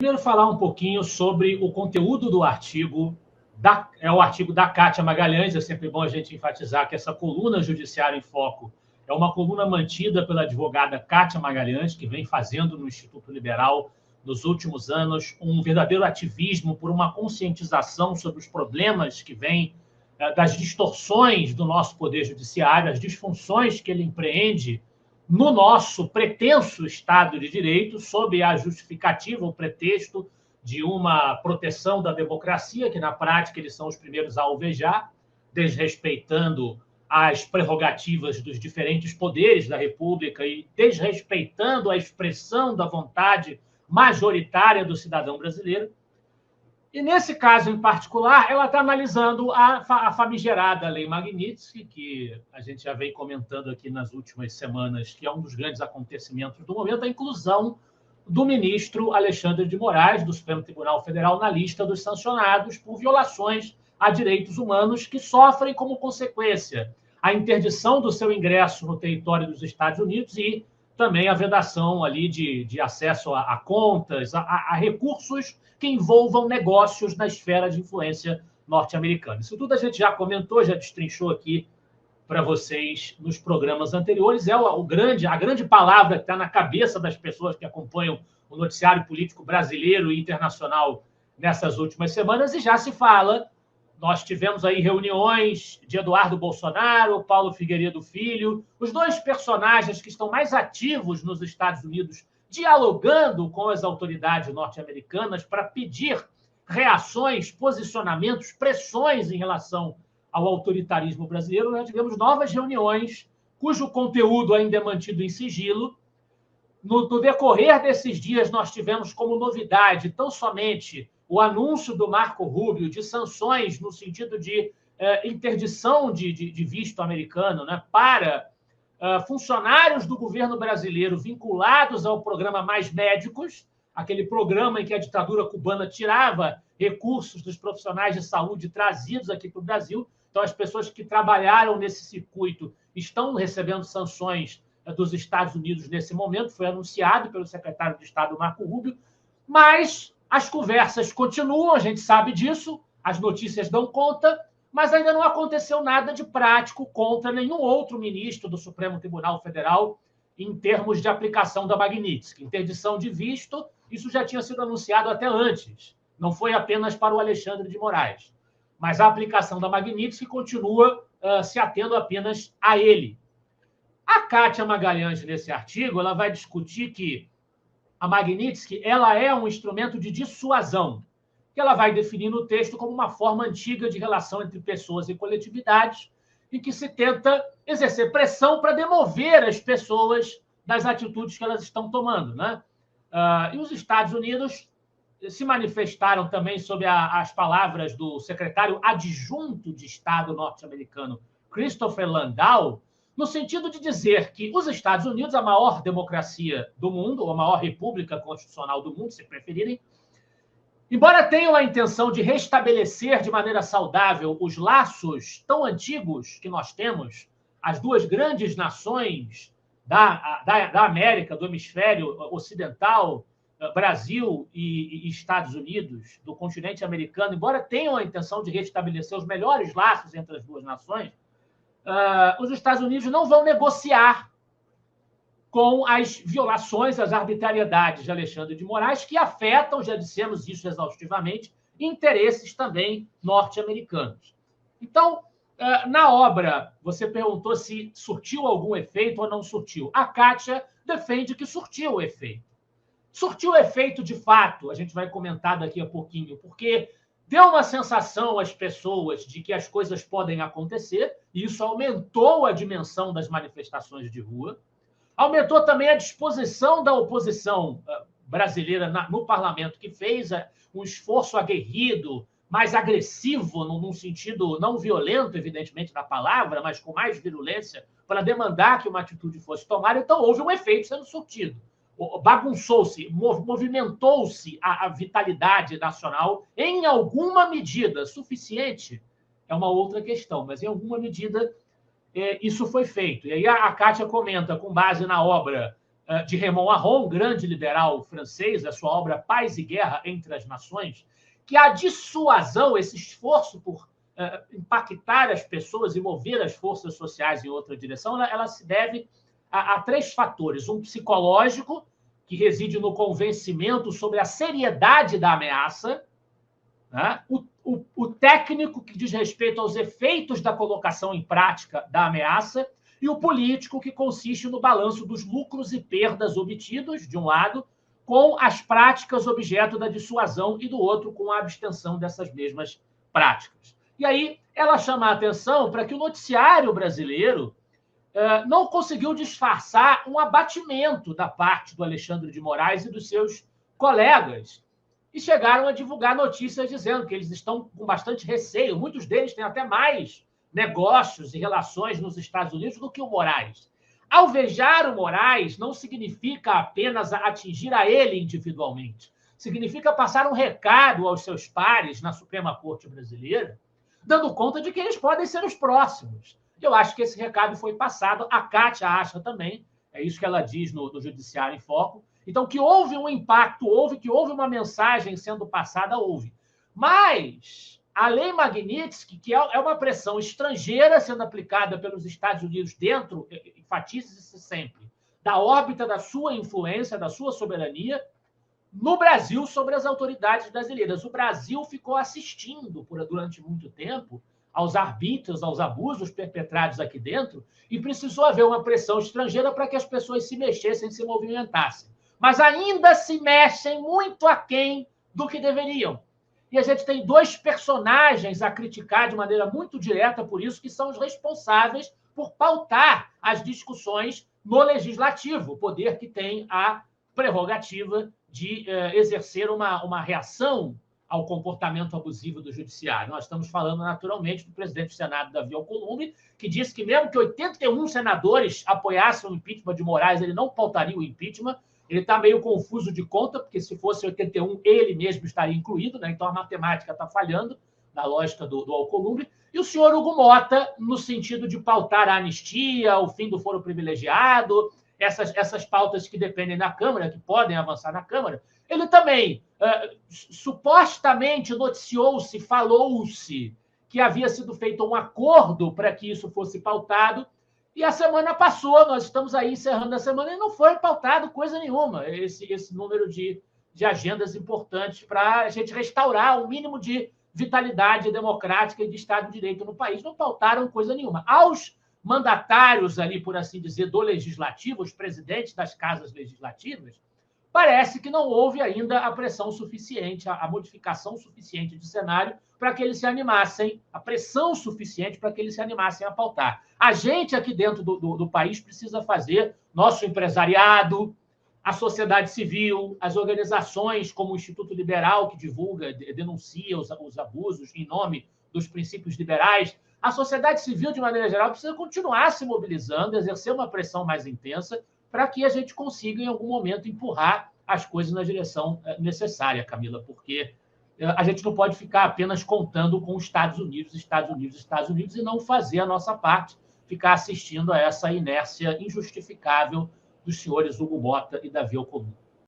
primeiro falar um pouquinho sobre o conteúdo do artigo, é o artigo da Kátia Magalhães. É sempre bom a gente enfatizar que essa coluna Judiciário em Foco é uma coluna mantida pela advogada Kátia Magalhães, que vem fazendo no Instituto Liberal, nos últimos anos, um verdadeiro ativismo por uma conscientização sobre os problemas que vêm das distorções do nosso poder judiciário, as disfunções que ele empreende no nosso pretenso Estado de Direito, sob a justificativa, o pretexto de uma proteção da democracia, que na prática eles são os primeiros a alvejar, desrespeitando as prerrogativas dos diferentes poderes da República e desrespeitando a expressão da vontade majoritária do cidadão brasileiro. E, nesse caso em particular, ela está analisando a famigerada Lei Magnitsky, que a gente já vem comentando aqui nas últimas semanas, que é um dos grandes acontecimentos do momento, a inclusão do ministro Alexandre de Moraes, do Supremo Tribunal Federal, na lista dos sancionados por violações a direitos humanos que sofrem como consequência a interdição do seu ingresso no território dos Estados Unidos e também a vedação ali de acesso a contas, a recursos que envolvam negócios na esfera de influência norte-americana. Isso tudo a gente já comentou, já destrinchou aqui para vocês nos programas anteriores. É a grande palavra que está na cabeça das pessoas que acompanham o noticiário político brasileiro e internacional nessas últimas semanas, e já se fala. Nós tivemos aí reuniões de Eduardo Bolsonaro, Paulo Figueiredo Filho, os dois personagens que estão mais ativos nos Estados Unidos, dialogando com as autoridades norte-americanas para pedir reações, posicionamentos, pressões em relação ao autoritarismo brasileiro. Nós tivemos novas reuniões, cujo conteúdo ainda é mantido em sigilo. No decorrer desses dias, nós tivemos como novidade tão somente o anúncio do Marco Rubio de sanções no sentido de interdição de visto americano, né, para funcionários do governo brasileiro vinculados ao programa Mais Médicos, aquele programa em que a ditadura cubana tirava recursos dos profissionais de saúde trazidos aqui para o Brasil. Então, as pessoas que trabalharam nesse circuito estão recebendo sanções dos Estados Unidos nesse momento, foi anunciado pelo secretário de Estado, Marco Rubio, mas as conversas continuam, a gente sabe disso, as notícias dão conta, mas ainda não aconteceu nada de prático contra nenhum outro ministro do Supremo Tribunal Federal em termos de aplicação da Magnitsky. Interdição de visto, isso já tinha sido anunciado até antes, não foi apenas para o Alexandre de Moraes, mas a aplicação da Magnitsky continua se atendo apenas a ele. A Kátia Magalhães, nesse artigo, ela vai discutir que a Magnitsky ela é um instrumento de dissuasão, que ela vai definir no texto como uma forma antiga de relação entre pessoas e coletividades, em que se tenta exercer pressão para demover as pessoas das atitudes que elas estão tomando, né? E os Estados Unidos se manifestaram também sob as palavras do secretário adjunto de Estado norte-americano, Christopher Landau, no sentido de dizer que os Estados Unidos, a maior democracia do mundo, ou a maior república constitucional do mundo, se preferirem, embora tenham a intenção de restabelecer de maneira saudável os laços tão antigos que nós temos, as duas grandes nações da América, do hemisfério ocidental, Brasil e Estados Unidos, do continente americano, embora tenham a intenção de restabelecer os melhores laços entre as duas nações, os Estados Unidos não vão negociar com as violações, as arbitrariedades de Alexandre de Moraes, que afetam, já dissemos isso exaustivamente, interesses também norte-americanos. Então, na obra, você perguntou se surtiu algum efeito ou não surtiu. A Kátia defende que surtiu efeito. Surtiu efeito de fato, a gente vai comentar daqui a pouquinho, porque deu uma sensação às pessoas de que as coisas podem acontecer, e isso aumentou a dimensão das manifestações de rua, aumentou também a disposição da oposição brasileira no parlamento, que fez um esforço aguerrido, mais agressivo, num sentido não violento, evidentemente, da palavra, mas com mais virulência, para demandar que uma atitude fosse tomada. Então, houve um efeito sendo surtido. Bagunçou-se, movimentou-se a vitalidade nacional em alguma medida. Suficiente é uma outra questão, mas em alguma medida isso foi feito. E aí a Kátia comenta, com base na obra de Raymond Aron, grande liberal francês, a sua obra Paz e Guerra entre as Nações, que a dissuasão, esse esforço por impactar as pessoas e mover as forças sociais em outra direção, ela se deve a três fatores. Um psicológico, que reside no convencimento sobre a seriedade da ameaça, né? O técnico, que diz respeito aos efeitos da colocação em prática da ameaça, e o político, que consiste no balanço dos lucros e perdas obtidos, de um lado, com as práticas objeto da dissuasão, e do outro, com a abstenção dessas mesmas práticas. E aí ela chama a atenção para que o noticiário brasileiro não conseguiu disfarçar um abatimento da parte do Alexandre de Moraes e dos seus colegas, e chegaram a divulgar notícias dizendo que eles estão com bastante receio. Muitos deles têm até mais negócios e relações nos Estados Unidos do que o Moraes. Alvejar o Moraes não significa apenas atingir a ele individualmente. Significa passar um recado aos seus pares na Suprema Corte Brasileira, dando conta de que eles podem ser os próximos. Eu acho que esse recado foi passado. A Kátia acha também, é isso que ela diz no Judiciário em Foco. Então, que houve um impacto, que houve uma mensagem sendo passada, houve. Mas a Lei Magnitsky, que é uma pressão estrangeira sendo aplicada pelos Estados Unidos dentro, enfatize-se sempre, da órbita da sua influência, da sua soberania, no Brasil, sobre as autoridades brasileiras. O Brasil ficou assistindo durante muito tempo aos arbítrios, aos abusos perpetrados aqui dentro, e precisou haver uma pressão estrangeira para que as pessoas se mexessem, se movimentassem. Mas ainda se mexem muito aquém do que deveriam. E a gente tem dois personagens a criticar de maneira muito direta por isso, que são os responsáveis por pautar as discussões no Legislativo, o poder que tem a prerrogativa de exercer uma reação ao comportamento abusivo do Judiciário. Nós estamos falando, naturalmente, do presidente do Senado, Davi Alcolumbre, que disse que mesmo que 81 senadores apoiassem o impeachment de Moraes, ele não pautaria o impeachment. Ele está meio confuso de conta, porque se fosse 81, ele mesmo estaria incluído, né? Então a matemática está falhando na lógica do Alcolumbre. E o senhor Hugo Mota, no sentido de pautar a anistia, o fim do foro privilegiado, essas pautas que dependem da Câmara, que podem avançar na Câmara, ele também supostamente noticiou-se, falou-se que havia sido feito um acordo para que isso fosse pautado, e a semana passou, nós estamos aí encerrando a semana, e não foi pautado coisa nenhuma, esse número de agendas importantes para a gente restaurar o mínimo de vitalidade democrática e de Estado de Direito no país. Não pautaram coisa nenhuma. Aos mandatários ali, por assim dizer, do Legislativo, os presidentes das casas legislativas, parece que não houve ainda a pressão suficiente, a modificação suficiente de cenário para que eles se animassem, a pressão suficiente para que eles se animassem a pautar. A gente aqui dentro do país precisa fazer, nosso empresariado, a sociedade civil, as organizações como o Instituto Liberal, que divulga, denuncia os abusos em nome dos princípios liberais, a sociedade civil, de maneira geral, precisa continuar se mobilizando, exercer uma pressão mais intensa para que a gente consiga, em algum momento, empurrar as coisas na direção necessária, Camila, porque a gente não pode ficar apenas contando com os Estados Unidos, e não fazer a nossa parte, ficar assistindo a essa inércia injustificável dos senhores Hugo Mota e Davi Alcolumbre.